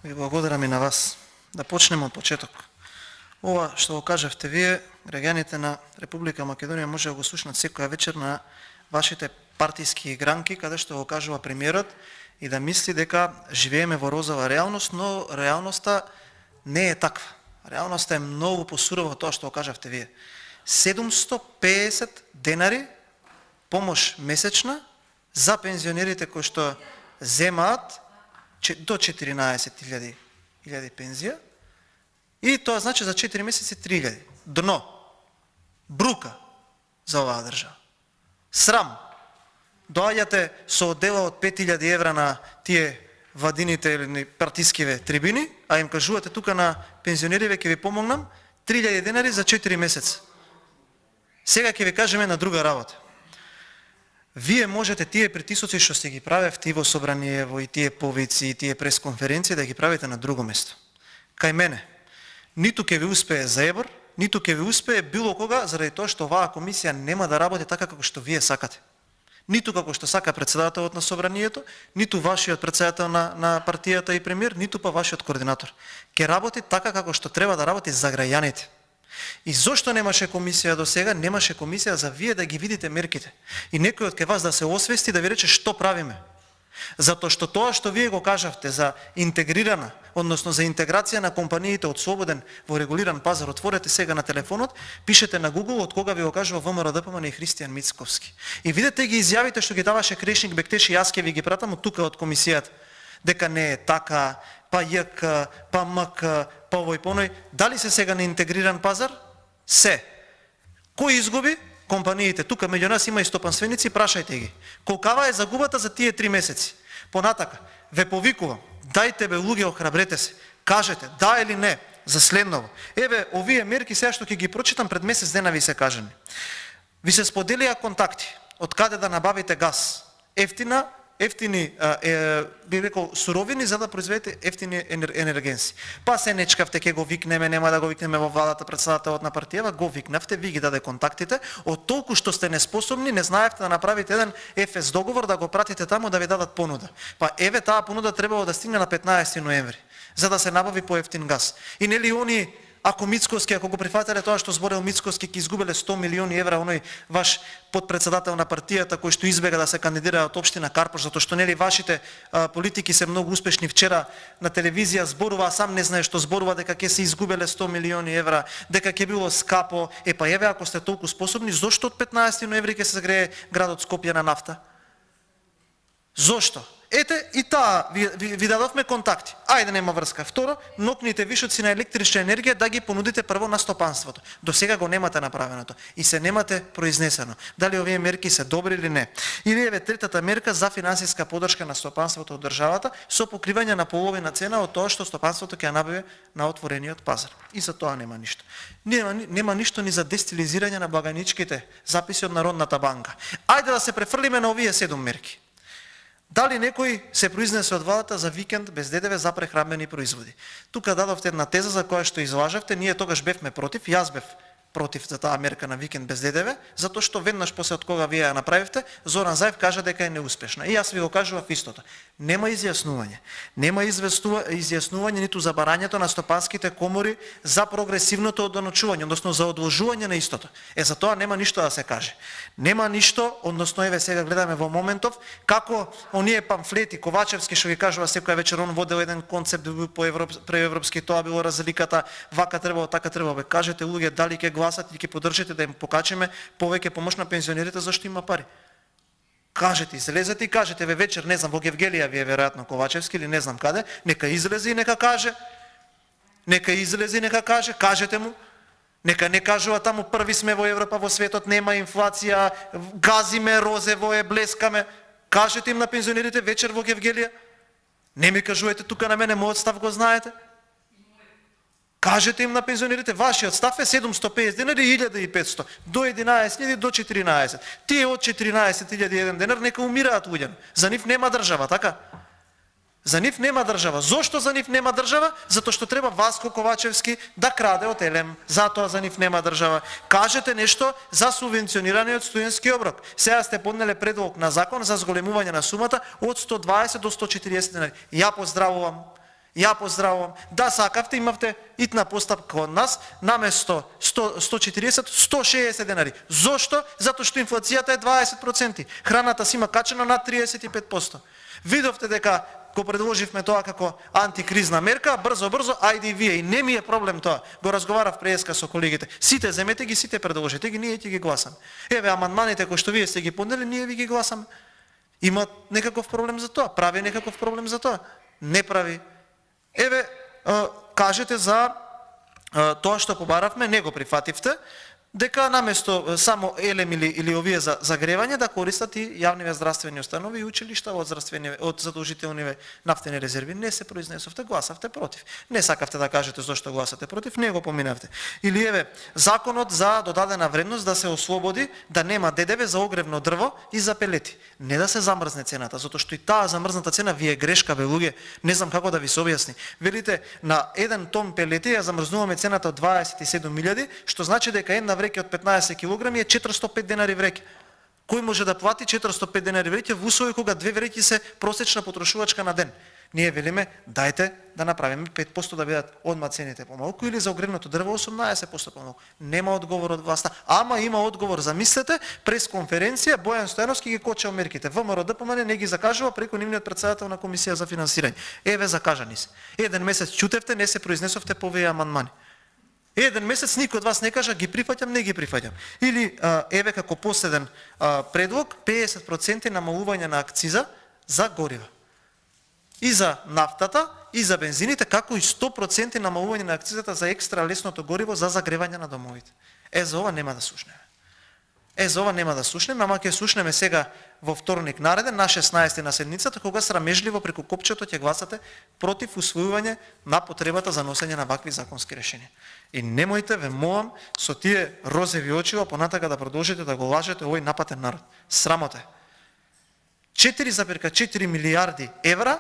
Ви благодарам и на вас. Да почнем од почеток. Ова што го кажавте вие, граѓаните на Република Македонија може да го слушнат секоја вечер на вашите партиски игранки, каде што го кажува премиерот и да мисли дека живееме во розова реалност, но реалноста не е таква. Реалноста е многу посурова тоа што го кажавте вие. 750 денари помош месечна за пензионерите кои што земаат до 14.000 пензија, и тоа значи за 4 месеци 3.000. Дно. Брука за оваа држава. Срам. Доаѓате со одела од 5.000 евра на тие вадините или партискиве трибини, а им кажувате тука на пензионериве ќе ви помогнам 3.000 денари за 4 месеца. Сега ќе ви кажеме на друга работа. Вие можете тие притисоци што сте ги правевте и во Собраниево, и тие повици, и тие пресконференции да ги правите на друго место. Кај мене. Ниту ќе ви успее заебор, ниту ќе ви успее било кога, заради тоа што оваа комисија нема да работи така како што вие сакате. Ниту како што сака председателот на Собранието, ниту вашиот председател на партијата и премиер, ниту па вашиот координатор. Ке работи така како што треба да работи за граѓаните. И зошто немаше комисија до сега? Немаше комисија за вие да ги видите мерките. И некој од ке вас да се освести да ви рече што правиме. Затоа што тоа што вие го кажавте за интегрирана, односно за интеграција на компаниите од слободен во регулиран пазар, отворете сега на телефонот, пишете на Google од кога ви го кажува ВМРО-ДПМН и Христијан Мицковски. И видете ги изјавите што ги даваше Крешник Бектеш и јас ке ви ги пратам од тука од комисијата. Дека не е така, па ЈК, па МК, па овој поној. Дали се сега на интегриран пазар? Се. Кој изгуби? Компаниите. Тука меѓу нас има и стопанственици, прашајте ги. Колкава е загубата за тие 3 месеци? Понатака, ве повикувам, дајте бе луѓе, охрабрете се, кажете да или не за следново. Еве, овие мерки сега што ќе ги прочитам пред месец дена ви се кажани. Ви се споделија контакти, од каде да набавите газ, ефтини, би рекол, суровини за да произведете ефтини енергенси. Па се нечкавте, ке го викнеме, нема да го викнеме во владата, председателот на партијава, го викнавте, ви ги даде контактите, од толку што сте неспособни, не знаевте да направите еден ефес договор, да го пратите таму да ви дадат понуда. Па еве таа понуда требало да стигне на 15 ноември, за да се набави поевтин газ. И нели они, ако Мицковски, ако го прифателе тоа што зборел Мицковски, ќе изгубеле 100 милиони евра, оној ваш подпредседател на партијата кој што избега да се кандидира од општина Карпош, затоа што нели вашите политики се многу успешни. Вчера на телевизија зборува, а сам не знае што зборува, дека ќе се изгубеле 100 милиони евра, дека ќе било скапо. Па еве, ако сте толку способни, зошто од 15 ноември ќе се згрее градот Скопје на нафта? Зошто? Ете, и таа ви дадовме контакти. Ајде, нема врска. Второ, нокните вишоци на електрична енергија да ги понудите прво на стопанството. До сега го немате направеното и се немате произнесено. Дали овие мерки се добри или не? Или еве третата мерка за финансиска поддршка на стопанството од државата со покривање на половина цена од тоа што стопанството ќе набави на отворениот пазар. И за тоа нема ништо. Нема ништо ни за дестилизирање на благајничките записи од Народната банка. Ајде да се префрлиме на овие 7 мерки. Дали некој се произнесе од владата за викенд без ДДВ за прехранбени производи? Тука дадовте една теза за која што излажавте, ние тогаш бевме против, јас бев против за таа мерка на викенд без ДДВ, затоа што веднаш после од кога вие ја направивте, Зоран Заев кажа дека е неуспешна. И јас ви го кажував истото. Нема изјаснување. Нема изјаснување ниту за барањето на стопанските комори за прогресивното одоночување, односно за одложување на истото. За тоа нема ништо да се каже. Нема ништо, односно еве сега гледаме во моментов како оние памфлети Ковачевски што ги кажува секоја вечер, он водел еден концепт по преевропски, тоа било разликата, вака требало, така требало. Кажете луѓе дали ќе гласат и ќе поддржите да им покачиме повеќе помош на пензионерите зашто има пари. Кажете, излезете и кажете, ве вечер, не знам, во Гевгелија ви е веројатно Ковачевски или не знам каде, нека излезе и нека каже. Нека излезе и нека каже, кажете му. Нека не кажува таму први сме во Европа, во светот, нема инфлација, газиме, розево е, блескаме. Кажете им на пензионерите вечер во Гевгелија. Не ми кажувате тука на мене, мојот став го знаете. Кажете им на пензионерите, вашиот став е 750 денари и 1500, до 11.000 до 14. Тие од 14.001 денар нека умираат луѓе. За нив нема држава, така? За нив нема држава. Зошто за нив нема држава? Затоа што треба Васко Ковачевски да краде од Елем. Затоа за нив нема држава. Кажете нешто за субвенционираниот студентски оброк. Сега сте поднеле предлог на закон за зголемување на сумата од 120 до 140 денари. Ја поздравувам. Ја поздравувам. Да сакавте, имавте итна постапка од нас, наместо 140, 160 денари. Зошто? Затоа што инфлацијата е 20%. Храната си има качено над 35%. Видовте дека го предложивме тоа како антикризна мерка, брзо, ајде и вие. И не ми е проблем тоа. Го разговарав преска со колегите. Сите земете ги, сите предложете ги, ние ќе ги гласаме. Еве, амандманите кои што вие сте ги поднели, ние ви ги гласаме. Има некаков проблем за тоа? Прави некаков проблем за тоа? Не прави. Еве, кажете за тоа што побаравме, не го прифативте, дека наместо само елем или овие за загревање да користат и јавниве здравствени установи и училишта од задолжителниве нафтени резерви. Не се произнесовте, гласавте против. Не сакавте да кажете зошто гласате против, не го поминавте. Или еве, законот за додадена вредност да се ослободи, да нема ДДВ за огревно дрво и за пелети. Не да се замрзне цената, затоа што и таа замрзната цена ви е грешка, бе луѓе. Не знам како да ви се објасни. Велите, на 1 тон пелети ја замрзнуваме цената од 27.000, што значи дека една вреќе од 15 кг е 405 денари вреќе. Кој може да плати 405 денари вреќе во услови кога 2 вреќи се просечна потрошувачка на ден? Ние велиме, дајте да направиме 5% да бидат одма цените помалку или за огревното дрво 18% помалку. Нема одговор од власта, ама има одговор, замислете, прес конференција Бојан Стојановски ги кочел мерките. ВМРО ДПМН не ги закажува преку нивниот претседател на комисија за финансирање. Еве, закажани се. Еден месец чутевте, не се произнесовте по овие амандмани. Еден месец никој од вас не кажа ги прифаќам, не ги прифаќам. Или еве како последен предлог 50% намалување на акциза за горива. И за нафтата, и за бензините, како и 100% намалување на акцизата за екстра лесното гориво за загревање на домовите. За ова нема да слушнеме. За ова нема да слушнеме, ама ќе слушнеме сега во вторник нареден на 16 на седмицата, кога срамежливо преку копчето ќе гласате против усвојување на потребата за носење на вакви законски решенија. И немојте, ве молам, со тие розеви очива понатака да продолжите да го лажете овој напатен народ. Срамота е. 4,4 милиарди евра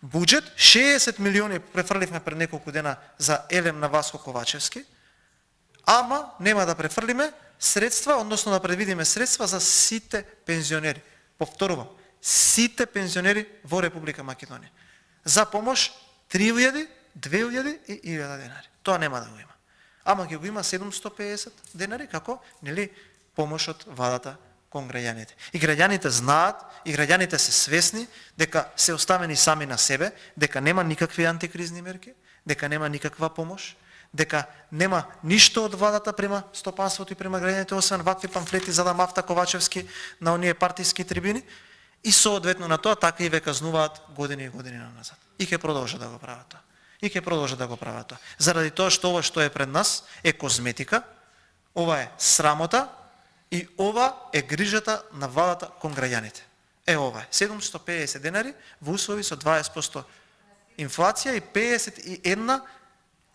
буџет, 60 милиони префрливме пред неколку дена за елем на Васко Ковачевски, ама нема да префрлиме средства, односно да предвидиме средства за сите пензионери. Повторувам, сите пензионери во Република Македонија. За помош 3.000, 2.000 и 1.000 денари. Тоа нема да го има. Ама ќе го има 750 денари како, нели, помош од владата кон граѓаните. И граѓаните знаат, и граѓаните се свесни дека се оставени сами на себе, дека нема никакви антикризни мерки, дека нема никаква помош, дека нема ништо од владата према стопанството и према граѓаните, освен вакви памфлети за да мафта Ковачевски на оние партиски трибини, и соодветно на тоа така и ве казнуваат години и години назад. И ќе продолжат да го прават тоа. И ќе продолжат да го прават тоа. Заради тоа што ова што е пред нас е козметика, ова е срамота и ова е грижата на владата кон граѓаните. Ова е 750 денари во услови со 20% инфлација и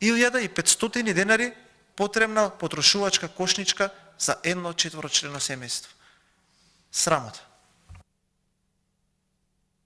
51.500 денари потребна потрошувачка кошничка за едно четворочлено семејство. Срамота.